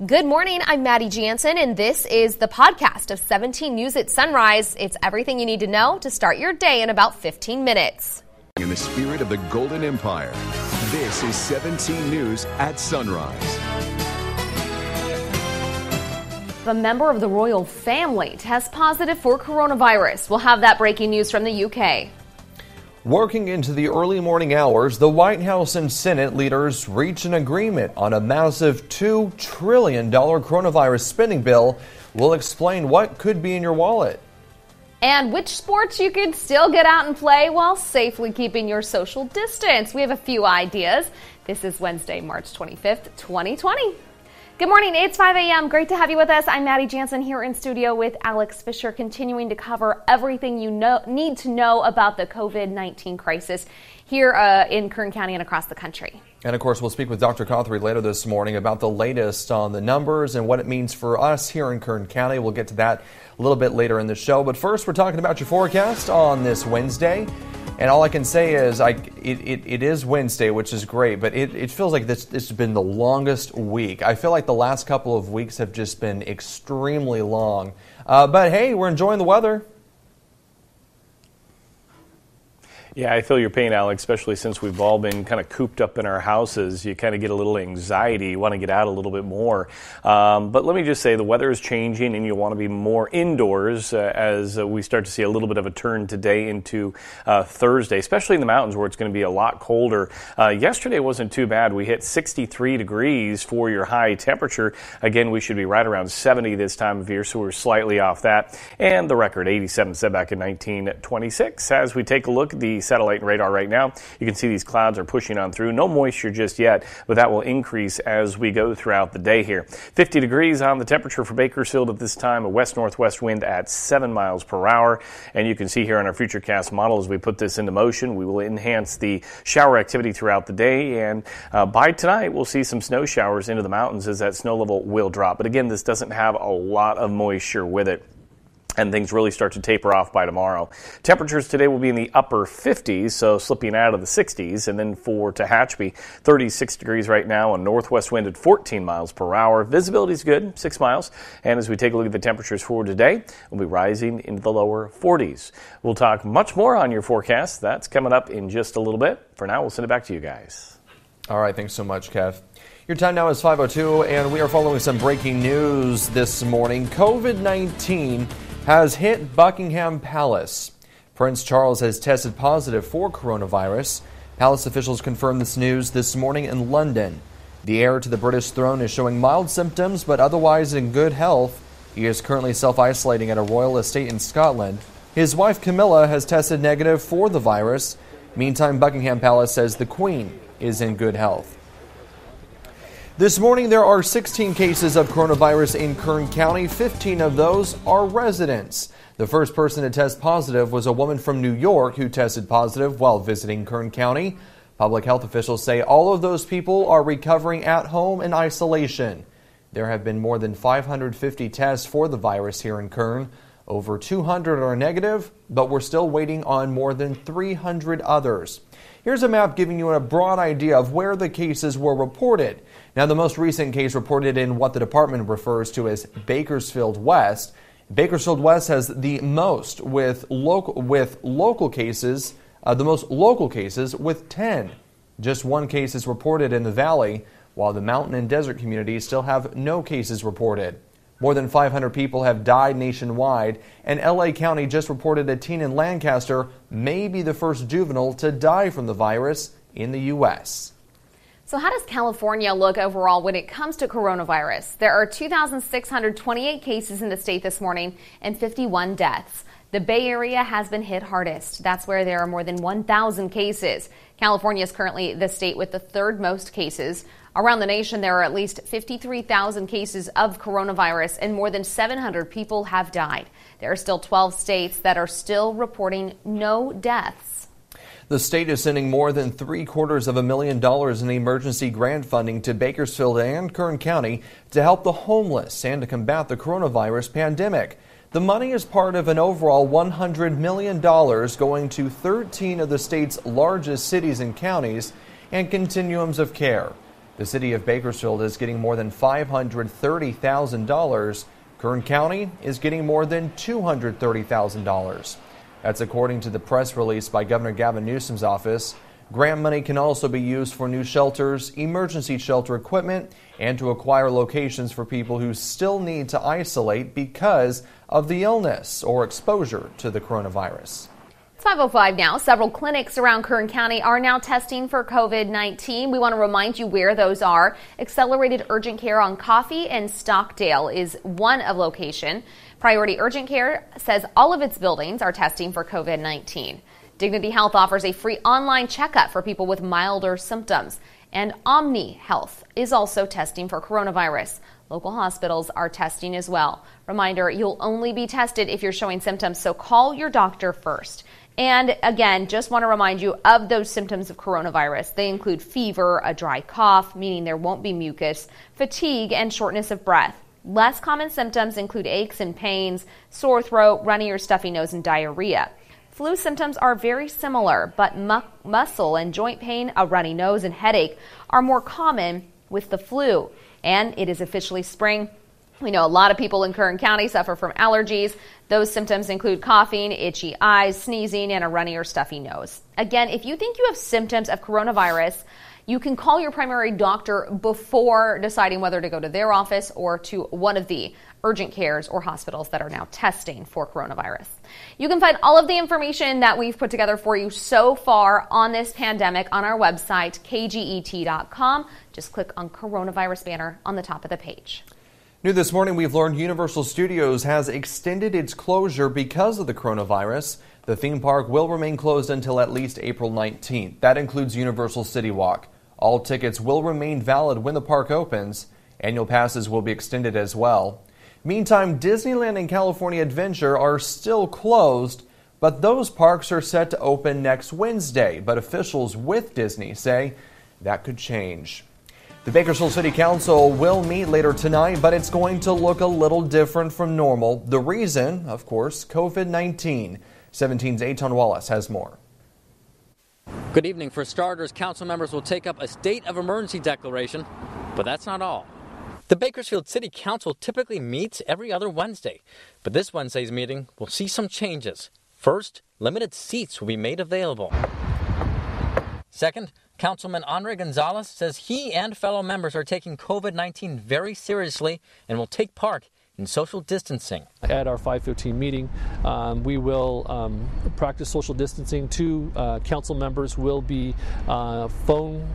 Good morning, I'm Maddie Jansen, and this is the podcast of 17 News at Sunrise. It's everything you need to know to start your day in about 15 minutes. In the spirit of the Golden Empire, this is 17 News at Sunrise. A member of the royal family tests positive for coronavirus. We'll have that breaking news from the UK. Working into the early morning hours, the White House and Senate leaders reach an agreement on a massive $2 trillion coronavirus spending bill. We'll explain what could be in your wallet. And which sports you could still get out and play while safely keeping your social distance. We have a few ideas. This is Wednesday, March 25th, 2020. Good morning, it's 5 a.m. Great to have you with us. I'm Maddie Jansen here in studio with Alex Fisher, continuing to cover everything you need to know about the COVID-19 crisis here in Kern County and across the country. And of course, we'll speak with Dr. Cothery later this morning about the latest on the numbers and what it means for us here in Kern County. We'll get to that a little bit later in the show. But first, we're talking about your forecast on this Wednesday. And all I can say is it is Wednesday, which is great, but it feels like this has been the longest week. I feel like the last couple of weeks have just been extremely long. But hey, we're enjoying the weather. Yeah, I feel your pain, Alex, especially since we've all been kind of cooped up in our houses. You kind of get a little anxiety. You want to get out a little bit more. But let me just say the weather is changing and you want to be more indoors as we start to see a little bit of a turn today into Thursday, especially in the mountains where it's going to be a lot colder. Yesterday wasn't too bad. We hit 63 degrees for your high temperature. Again, we should be right around 70 this time of year, so we're slightly off that. And the record 87 set back in 1926. As we take a look at the satellite and radar right now, you can see these clouds are pushing on through. No moisture just yet, but that will increase as we go throughout the day here. 50 degrees on the temperature for Bakersfield at this time, a west-northwest wind at 7 miles per hour. And you can see here on our Futurecast model as we put this into motion, we will enhance the shower activity throughout the day. And by tonight, we'll see some snow showers into the mountains as that snow level will drop. But again, this doesn't have a lot of moisture with it, and things really start to taper off by tomorrow. Temperatures today will be in the upper 50s, so slipping out of the 60s. And then for Tehachapi, 36 degrees right now, a northwest wind at 14 miles per hour. Visibility is good, 6 miles. And as we take a look at the temperatures for today, we'll be rising into the lower 40s. We'll talk much more on your forecast. That's coming up in just a little bit. For now, we'll send it back to you guys. All right, thanks so much, Kev. Your time now is 5:02, and we are following some breaking news this morning. COVID-19 has hit Buckingham Palace. Prince Charles has tested positive for coronavirus. Palace officials confirmed this news this morning in London. The heir to the British throne is showing mild symptoms, but otherwise in good health. He is currently self-isolating at a royal estate in Scotland. His wife Camilla has tested negative for the virus. Meantime, Buckingham Palace says the Queen is in good health. This morning, there are 16 cases of coronavirus in Kern County. 15 of those are residents. The first person to test positive was a woman from New York who tested positive while visiting Kern County. Public health officials say all of those people are recovering at home in isolation. There have been more than 550 tests for the virus here in Kern. Over 200 are negative, but we're still waiting on more than 300 others. Here's a map giving you a broad idea of where the cases were reported. Now, the most recent case reported in what the department refers to as Bakersfield West. Bakersfield West has the most with local cases, the most local cases with 10. Just one case is reported in the valley, while the mountain and desert communities still have no cases reported. More than 500 people have died nationwide, and LA County just reported a teen in Lancaster may be the first juvenile to die from the virus in the U.S. So how does California look overall when it comes to coronavirus? There are 2,628 cases in the state this morning and 51 deaths. The Bay Area has been hit hardest. That's where there are more than 1,000 cases. California is currently the state with the third most cases. Around the nation, there are at least 53,000 cases of coronavirus and more than 700 people have died. There are still 12 states that are still reporting no deaths. The state is sending more than $750,000 in emergency grant funding to Bakersfield and Kern County to help the homeless and to combat the coronavirus pandemic. The money is part of an overall $100 million going to 13 of the state's largest cities and counties and continuums of care. The city of Bakersfield is getting more than $530,000. Kern County is getting more than $230,000. That's according to the press release by Governor Gavin Newsom's office. Grant money can also be used for new shelters, emergency shelter equipment, and to acquire locations for people who still need to isolate because of the illness or exposure to the coronavirus. It's 5:05 now. Several clinics around Kern County are now testing for COVID-19. We want to remind you where those are. Accelerated Urgent Care on Coffee and Stockdale is one of location. Priority Urgent Care says all of its buildings are testing for COVID-19. Dignity Health offers a free online checkup for people with milder symptoms. And Omni Health is also testing for coronavirus. Local hospitals are testing as well. Reminder, you'll only be tested if you're showing symptoms, so call your doctor first. And again, just want to remind you of those symptoms of coronavirus. They include fever, a dry cough, meaning there won't be mucus, fatigue, and shortness of breath. Less common symptoms include aches and pains, sore throat, runny or stuffy nose, and diarrhea. Flu symptoms are very similar, but muscle and joint pain, a runny nose, and headache are more common with the flu. And it is officially spring. We know a lot of people in Kern County suffer from allergies. Those symptoms include coughing, itchy eyes, sneezing, and a runny or stuffy nose. Again, if you think you have symptoms of coronavirus, you can call your primary doctor before deciding whether to go to their office or to one of the urgent cares or hospitals that are now testing for coronavirus. You can find all of the information that we've put together for you so far on this pandemic on our website, kget.com. Just click on coronavirus banner on the top of the page. New this morning, we've learned Universal Studios has extended its closure because of the coronavirus. The theme park will remain closed until at least April 19th. That includes Universal City Walk. All tickets will remain valid when the park opens. Annual passes will be extended as well. Meantime, Disneyland and California Adventure are still closed, but those parks are set to open next Wednesday. But officials with Disney say that could change. The Bakersfield City Council will meet later tonight, but it's going to look a little different from normal. The reason, of course, COVID-19. 17's Aton Wallace has more. Good evening. For starters, council members will take up a state of emergency declaration, but that's not all. The Bakersfield City Council typically meets every other Wednesday, but this Wednesday's meeting will see some changes. First, limited seats will be made available. Second, Councilman Andre Gonzalez says he and fellow members are taking COVID-19 very seriously and will take part in social distancing. At our 5:15 meeting, we will practice social distancing. Two council members will be phoning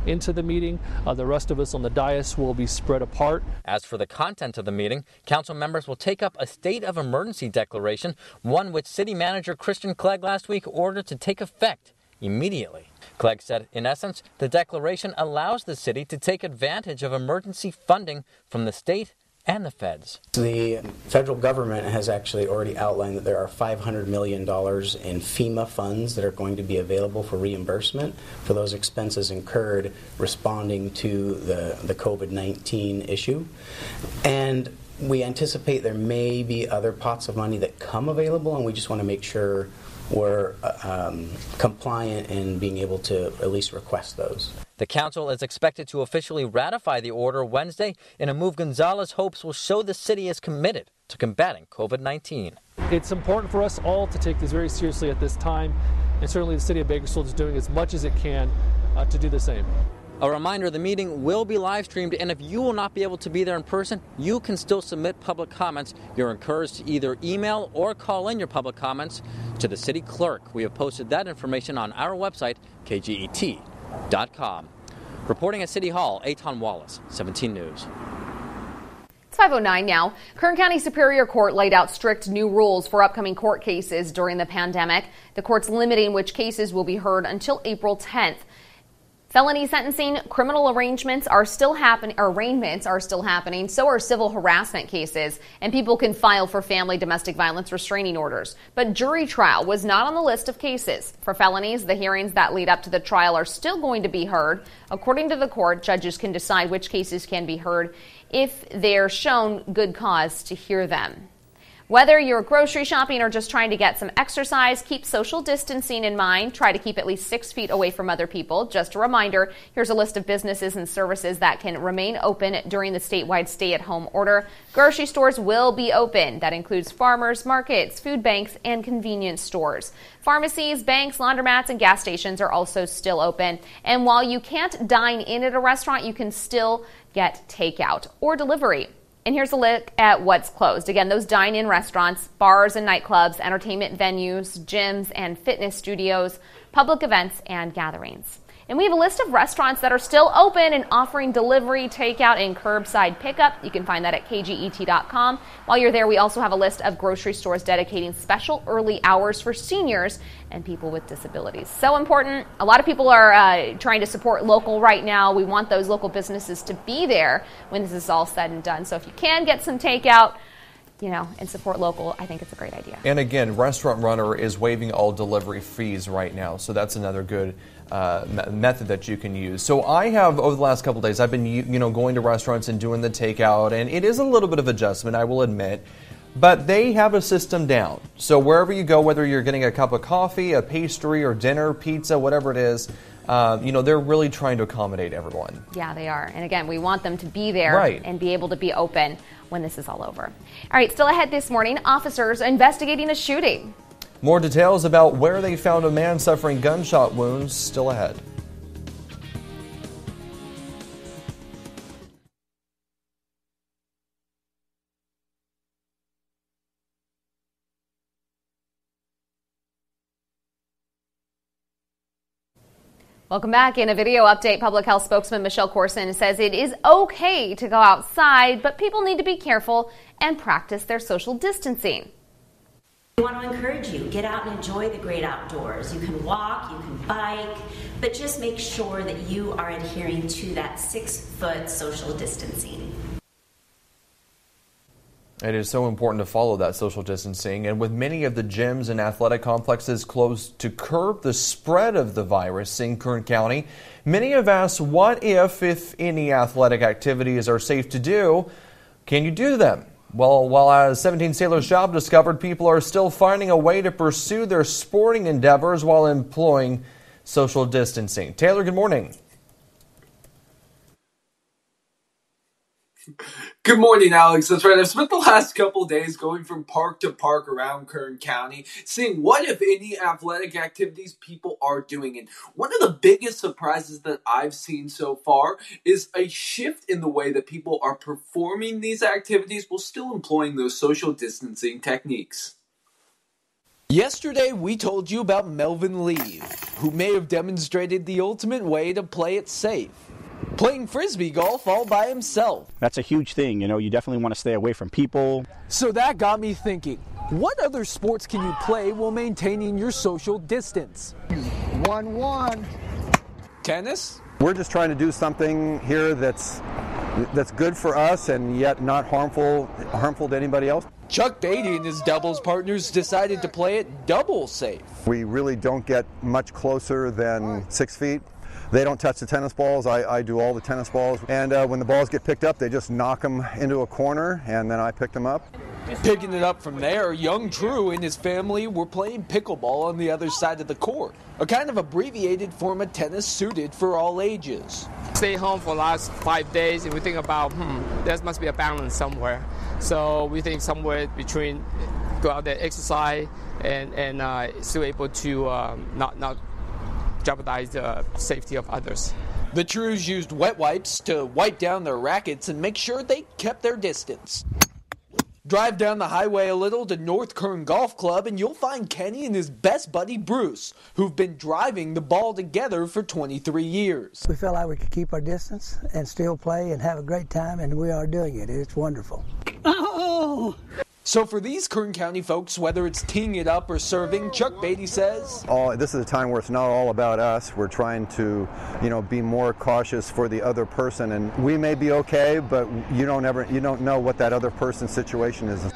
into the meeting. The rest of us on the dais will be spread apart. As for the content of the meeting, council members will take up a state of emergency declaration, one which City Manager Christian Clegg last week ordered to take effect immediately. Clegg said, in essence, the declaration allows the city to take advantage of emergency funding from the state and the feds. The federal government has actually already outlined that there are $500 million in FEMA funds that are going to be available for reimbursement for those expenses incurred responding to the COVID-19 issue. And we anticipate there may be other pots of money that come available, and we just want to make sure we're compliant in being able to at least request those. The council is expected to officially ratify the order Wednesday in a move Gonzalez hopes will show the city is committed to combating COVID-19. It's important for us all to take this very seriously at this time, and certainly the city of Bakersfield is doing as much as it can to do the same. A reminder, the meeting will be live streamed, and if you will not be able to be there in person, you can still submit public comments. You're encouraged to either email or call in your public comments to the city clerk. We have posted that information on our website, kget.com. Reporting at City Hall, Aton Wallace, 17 News. It's 5:09 now. Kern County Superior Court laid out strict new rules for upcoming court cases during the pandemic. The court's limiting which cases will be heard until April 10th. Felony sentencing, criminal arraignments are still happening. So are civil harassment cases, and people can file for family domestic violence restraining orders. But jury trial was not on the list of cases. For felonies, the hearings that lead up to the trial are still going to be heard. According to the court, judges can decide which cases can be heard if they're shown good cause to hear them. Whether you're grocery shopping or just trying to get some exercise, keep social distancing in mind. Try to keep at least 6 feet away from other people. Just a reminder, here's a list of businesses and services that can remain open during the statewide stay-at-home order. Grocery stores will be open. That includes farmers markets, food banks, and convenience stores. Pharmacies, banks, laundromats, and gas stations are also still open. And while you can't dine in at a restaurant, you can still get takeout or delivery. And here's a look at what's closed. Again, those dine-in restaurants, bars and nightclubs, entertainment venues, gyms and fitness studios, public events and gatherings. And we have a list of restaurants that are still open and offering delivery, takeout, and curbside pickup. You can find that at kget.com. While you're there, we also have a list of grocery stores dedicating special early hours for seniors and people with disabilities. So important. A lot of people are trying to support local right now. We want those local businesses to be there when this is all said and done. So if you can get some takeout, and support local, I think it's a great idea. And again, Restaurant Runner is waiving all delivery fees right now, so that's another good method that you can use. So I have, over the last couple of days, I've been going to restaurants and doing the takeout, and it is a little bit of adjustment, I will admit, but they have a system down. So wherever you go, whether you're getting a cup of coffee, a pastry, or dinner, pizza, whatever it is, they're really trying to accommodate everyone. Yeah, they are. And again, we want them to be there and be able to be open when this is all over. All right, still ahead this morning, officers investigating a shooting. More details about where they found a man suffering gunshot wounds still ahead. Welcome back. In a video update, public health spokesman Michelle Corson says it is okay to go outside, but people need to be careful and practice their social distancing. We want to encourage you, get out and enjoy the great outdoors. You can walk, you can bike, but just make sure that you are adhering to that 6-foot social distancing. It is so important to follow that social distancing, and with many of the gyms and athletic complexes closed to curb the spread of the virus in Kern County, many have asked what if any athletic activities are safe to do, can you do them? Well, while as 17 Sailors Job discovered, people are still finding a way to pursue their sporting endeavors while employing social distancing. Taylor, good morning. Good morning, Alex. That's right. I've spent the last couple days going from park to park around Kern County, seeing what, if any, athletic activities people are doing. And one of the biggest surprises that I've seen so far is a shift in the way that people are performing these activities while still employing those social distancing techniques. Yesterday, we told you about Melvin Lee, who may have demonstrated the ultimate way to play it safe. Playing frisbee golf all by himself. That's a huge thing, you definitely want to stay away from people. So that got me thinking, what other sports can you play while maintaining your social distance? 1-1. Tennis? We're just trying to do something here that's good for us and yet not harmful to anybody else. Chuck Beatty and his doubles partners decided to play it double safe. We really don't get much closer than 6 feet. They don't touch the tennis balls. I do all the tennis balls. And when the balls get picked up, they just knock them into a corner, and then I pick them up. Picking it up from there, young Drew and his family were playing pickleball on the other side of the court, a kind of abbreviated form of tennis suited for all ages. Stay home for the last 5 days, and we think about, there must be a balance somewhere. So we think somewhere between go out there, exercise, and still able to not jeopardize the safety of others. The Trews used wet wipes to wipe down their rackets and make sure they kept their distance. Drive down the highway a little to North Kern Golf Club and you'll find Kenny and his best buddy Bruce, who've been driving the ball together for 23 years. We felt like we could keep our distance and still play and have a great time, and we are doing it. It's wonderful. Oh! So for these Kern County folks, whether it's teeing it up or serving, Chuck Beatty says, this is a time where it's not all about us. We're trying to, be more cautious for the other person, and we may be okay, but you don't know what that other person's situation is.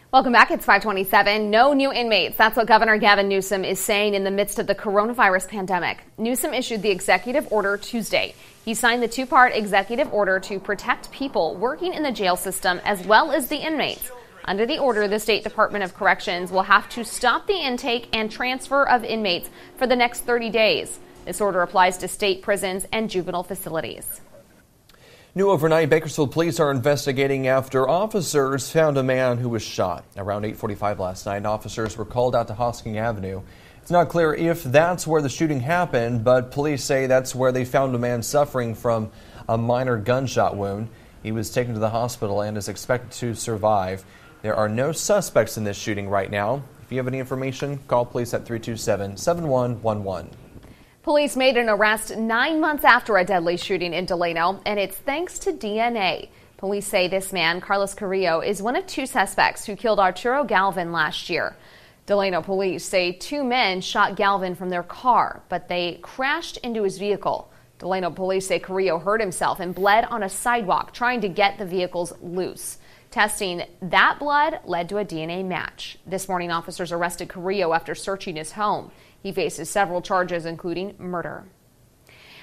Welcome back. It's 527. No new inmates. That's what Governor Gavin Newsom is saying in the midst of the coronavirus pandemic. Newsom issued the executive order Tuesday. He signed the two-part executive order to protect people working in the jail system as well as the inmates. Under the order, the State Department of Corrections will have to stop the intake and transfer of inmates for the next 30 days. This order applies to state prisons and juvenile facilities. New overnight, Bakersfield police are investigating after officers found a man who was shot. Around 8:45 last night, officers were called out to Hosking Avenue. It's not clear if that's where the shooting happened, but police say that's where they found a man suffering from a minor gunshot wound. He was taken to the hospital and is expected to survive. There are no suspects in this shooting right now. If you have any information, call police at 327-7111. Police made an arrest 9 months after a deadly shooting in Delano, and it's thanks to DNA. Police say this man, Carlos Carrillo, is one of two suspects who killed Arturo Galvin last year. Delano police say two men shot Galvin from their car, but they crashed into his vehicle. Delano police say Carrillo hurt himself and bled on a sidewalk trying to get the vehicles loose. Testing that blood led to a DNA match. This morning, officers arrested Carrillo after searching his home. He faces several charges, including murder.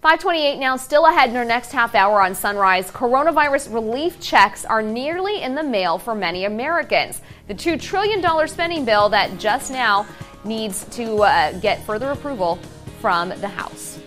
528 now, still ahead in our next half hour on Sunrise. Coronavirus relief checks are nearly in the mail for many Americans. The $2 trillion spending bill that just now needs to get further approval from the House.